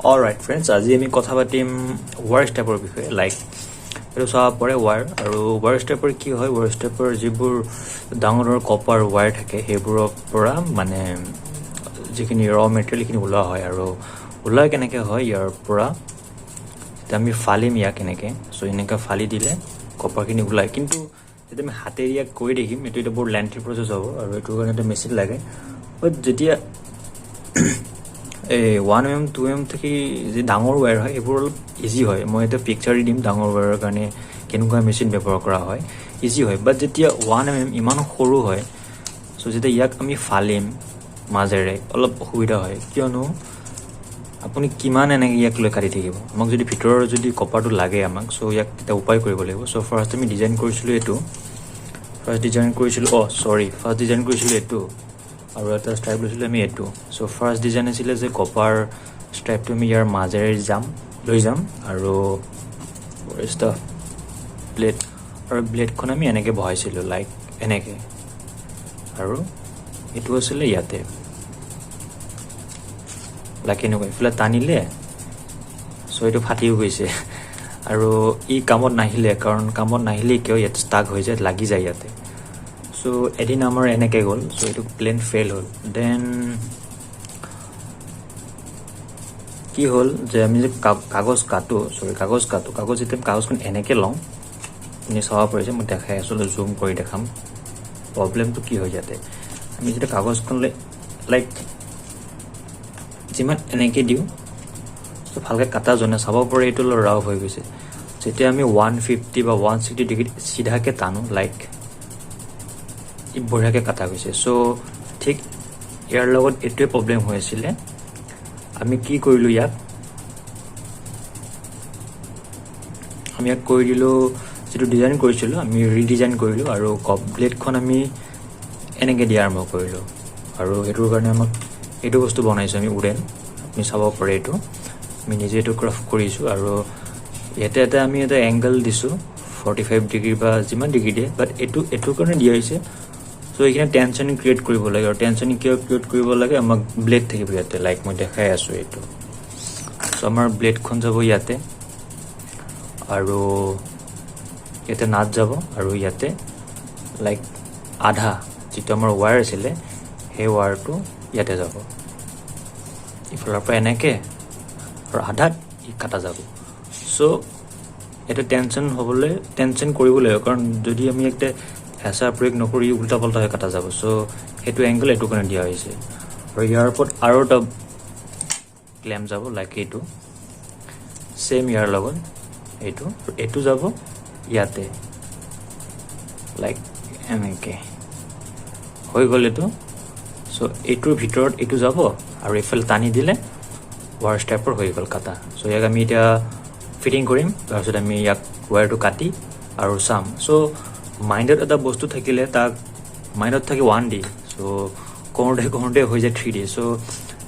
Alright friends, আজি আমি কথা পাতিম ওয়াৰ স্টেপৰ বিষয়ে লাইক এটো সব পৰে ওয়াৰ আৰু ওয়াৰ স্টেপৰ কি হয় ওয়াৰ স্টেপৰ যিবোৰ ডাঙৰ কপাৰ ওয়াৰ থাকে হেবোৰৰ পৰা মানে যিখিনি ৰ মেটেৰিয়েল খিনি ওলোৱা হয় আৰু ওলাই কেনেকে হয় ইয়াৰ পৰা আমি ফালিম ইয়াক কেনেকে সো এনেকা ফালি দিলে কপাৰ খিনি ওলাই কিন্তু যদি আমি হাতেৰে ইয়াক কৰি দেখিম এটো বহুত লেন্থি প্ৰসেস হ'ব আৰু এটো কাৰণে মেচিন লাগে বাট যেতিয়া 1mm 2mm থেকে যে ডাঙৰ ওয়্যাৰ হয় এবোৰ অলপ ইজি হয় মই এটা পিকচাৰ দিম ডাঙৰ ওয়্যাৰৰ কাৰণে কেনেকুৱা মেচিন ব্যৱহাৰ কৰা হয় ইজি হয় বাট যেতিয়া 1mm ইমান সৰু হয় সো যেতিয়া ইয়াক আমি ফালিম মাজেৰে অলপ অসুবিধা হয় কিয়নো আপুনি কিমান এনেকৈ ইয়াক লৈ কাটি থাকিব আমাক যদি ভিতৰৰ যদি কপাৰটো লাগে আমাক সো ইয়াক এটা উপায় কৰিব লাগিব সো ফাৰ্ষ্ট আমি ডিজাইন কৰিছিলো এটো ফাৰ্ষ্ট ডিজাইন কৰিছিলো এটো আৰু এটা ষ্ট্ৰাইপ লৈছিলো আমি এটো সো ফাৰ্ষ্ট ডিজাইন আছিল যে কপাৰ ষ্ট্ৰাইপটো আমি ইয়াৰ মাজেৰে লৈ যাম আৰু ৰেষ্ট প্লেট আৰু ব্লেডখন আমি এনেকৈ বহাইছিলো লাইক এনেকৈ আৰু এটো আছিল ইয়াতে লাইক এনেকৈ ফ্লা টানিলে সো এটো ফাটিও গৈছে আৰু ই কামত নাহিলে কাৰণ কামত নাহিলে কিয় ইয়াত ষ্টাক হৈ যায় লাগি যায় ইয়াতে সো এদিন আমাৰ এনেকৈ গ'ল সো এটো প্লেন ফেল হ'ল দেন কি হ'ল যে আমি যে কাগজ কাটো যেতিয়া কাগজখন এনেকৈ লওঁ আপুনি চাব পাৰিছে মই দেখাই আছোঁ জুম কৰি দেখাম প্ৰব্লেমটো কি হয় ইয়াতে আমি যেতিয়া কাগজখন লাইক যিমান এনেকৈ দিওঁ সো ভালকৈ কাটা জনে চাব পাৰে এইটো ৰাফ হৈ গৈছে যেতিয়া আমি 150 বা 160 ডিগ্ৰী সিধাকে টানো লাইক ই বঢ়িয়াকৈ কাটা গৈছে সো ঠিক ইয়াৰ লগত এটোৱে প্ৰব্লেম হৈ আছিল আমি কি কৰিলো ইয়াক আমি ইয়াক কৰি দিলো যেটো ডিজাইন কৰিছিলো আমি ৰিডিজাইন কৰিলো আৰু ব্লেডখন আমি এনেকৈ দিয়া আৰম্ভ কৰিলো আৰু হেতুৰ কাৰণে আমাক এটো বস্তু বনাইছো আমি উডেন আপুনি চাব পাৰে এটো আমি নিজে এটো ক্ৰাফট কৰিছো আৰু ইয়াতে আমি এটা এংগল দিছো 45 ডিগ্ৰী বা যিমান ডিগ্ৰী দিয়ে বাট এটো কাৰণে দিয়া হৈছে সো এখানে টেনশন ক্ৰিয়েট কৰিব লাগে আৰু টেনশন ক্ৰিয়েট কৰিব লাগে আমাক ব্লেড থাকিব ইয়াতে লাইক মই দেখাই আছো এটো সো আমাৰ ব্লেডখন যাব ইয়াতে আৰু ইয়াতে নাট যাব আৰু ইয়াতে লাইক আধা যেটো আমাৰ ওয়্যাৰ আছিল হে ওয়্যাৰটো ইয়াতে যাব ইফালৰ পৰা এনেকৈ আৰু আধা ই কাটা যাব সো এটা টেনশন কৰিব লাগে কাৰণ যদি আমি একটা হেঁচা প্ৰয়োগ নকৰি উল্টা পাল্টা হৈ কাটা যাব সো হেতু এংগল এটু কাৰণে দিয়া হৈছে আৰু ইয়াৰ ওপৰত আৰু এটা ক্লেম যাব লাইক এইটো সেম ইয়াৰ লগত এইটো যাব ইয়াতে লাইক এনেকৈ হৈ গ'ল এটো সো এইটোৰ ভিতৰত এইটো যাব আৰু এফাল টানি দিলে ওয়াৰ স্টেপৰ হৈ গ'ল কাটা সো ইয়াক আমি এতিয়া ফিটিং কৰিম তাৰপিছত আমি ইয়াক ওয়্যাৰটো কাটি আৰু চাম সো মাইণ্ডত এটা বস্তু থাকিলে তাক মাইণ্ডত থাকে 1D সো কৰোঁতে হৈ যায় 3D সো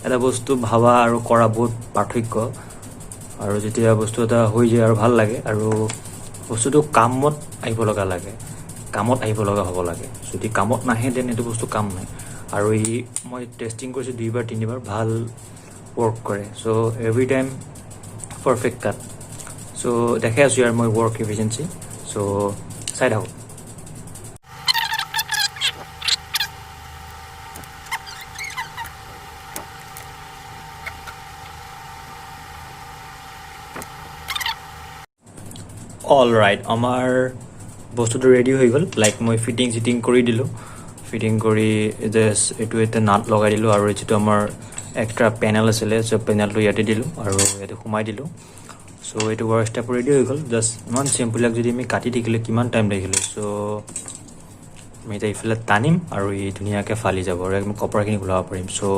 এটা বস্তু ভাবা আৰু কৰা বহুত পাৰ্থক্য আৰু যেতিয়া বস্তু এটা হৈ যায় আৰু ভাল লাগে আৰু বস্তুটো কামত আহিব লগা হ'ব লাগে যদি কামত নাহে দেন এটো বস্তু কাম নাই আৰু মই টেষ্টিং কৰিছো 2 3 বাৰ ভাল work কৰে so every time perfect cut so দেখাই আছো ইয়াৰ মই work efficiency so side out all right আমাৰ বস্তুটো ৰেডি হৈ গ'ল লাইক মই ফিটিং কৰি দিলো ফিটিং কৰি জাস্ট এটো এটা নাট লগাই দিলো আৰু যেটো আমাৰ একটা প্যানেল আছিল সো প্যানেলটো ইয়াতে দিলো আৰু ইয়াতে সোমাই দিলো সো এটো ওয়াৰ স্টেপ ৰেডি হৈ গ'ল জাস্ট ইমান সিম্পল যদি আমি কাটি দিলে কিমান টাইম লাগিলে সো আমি এটা ইফালে টানিম আৰু এই ধুনীয়াকৈ ফালি যাব আৰু আমি কপাৰখিনি ওলাব পাৰিম সো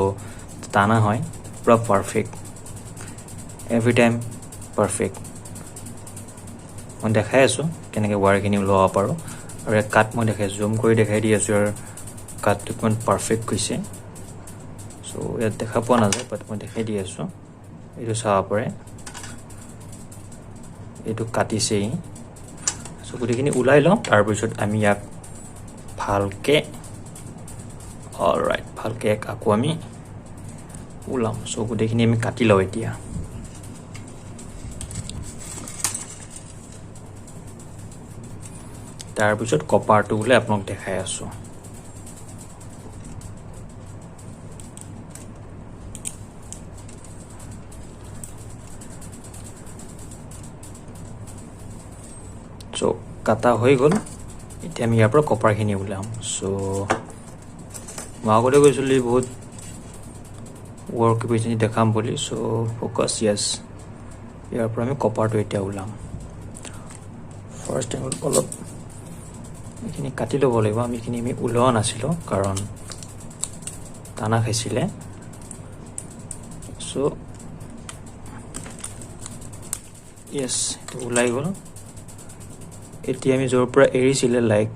টানা হয় পুৰা পাৰফেক্ট এভৰি টাইম পাৰফেক্ট মই দেখাই আছো কেনেকৈ ওয়্যাৰখিনি ওলাব পাৰো আৰু এক কাট মই দেখাই জুম কৰি দেখাই দি আছো আৰু কাটটো কিমান পাৰফেক্ট হৈছে সো ইয়াত দেখা পোৱা নাযায় বাট মই দেখাই দি আছো এইটো চাব পাৰে এইটো কাটিছেই সো গোটেইখিনি ওলাই লওঁ তাৰপিছত আমি ইয়াক ভালকৈ অলৰাইট ভালকৈ আকৌ আমি ওলাম সো গোটেইখিনি আমি কাটি লওঁ এতিয়া তাৰপিছত কপাৰটো বোলে আপোনাক দেখাই আছোঁ সো কাটা হৈ গ'ল এতিয়া আমি ইয়াৰ পৰা কপাৰখিনি ওলাম সো মই আগতে কৈছিলোঁ বহুত ৱৰ্ক পেজখিনি দেখাম বুলি সো ফ'কাছ য়েছ ইয়াৰ পৰা আমি কপাৰটো এতিয়া ওলাম ফাৰ্ষ্ট টাইম অলপ এইখিনি কাটি ল'ব লাগিব আমি ওলোৱা নাছিলোঁ কাৰণ টানা খাইছিলে সো য়েছ এইটো ওলাই গ'ল এতিয়া আমি য'ৰ পৰা এৰিছিলে লাইক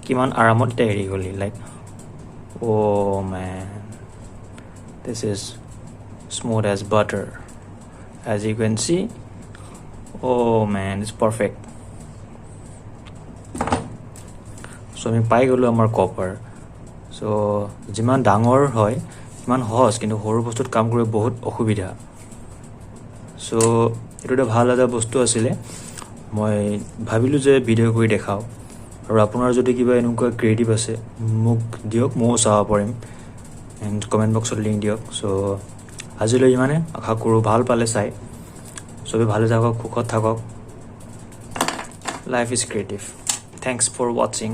কিমান আৰামত এতিয়া এৰি গ'লি like oh man this is smooth as butter as you can see oh man it's perfect so আমি পাই গ'লো আমাৰ কপাৰ so যিমান ডাঙৰ হয় সিমান সহজ কিন্তু সৰু বস্তুত কাম কৰি বহুত অসুবিধা so এইটো এটা ভাল এটা বস্তু আছিলে মই ভাবিলোঁ যে ভিডিঅ' কৰি দেখাওঁ আৰু আপোনাৰ যদি কিবা এনেকুৱা ক্ৰিয়েটিভ আছে মোক দিয়ক ময়ো চাব পাৰিম এণ্ড কমেণ্ট বক্সত লিংক দিয়ক সো আজিলৈ ইমানে আশা কৰোঁ ভাল পালে চাই চবেই ভালে থাকক সুখত থাকক life is creative thanks for ৱাচিং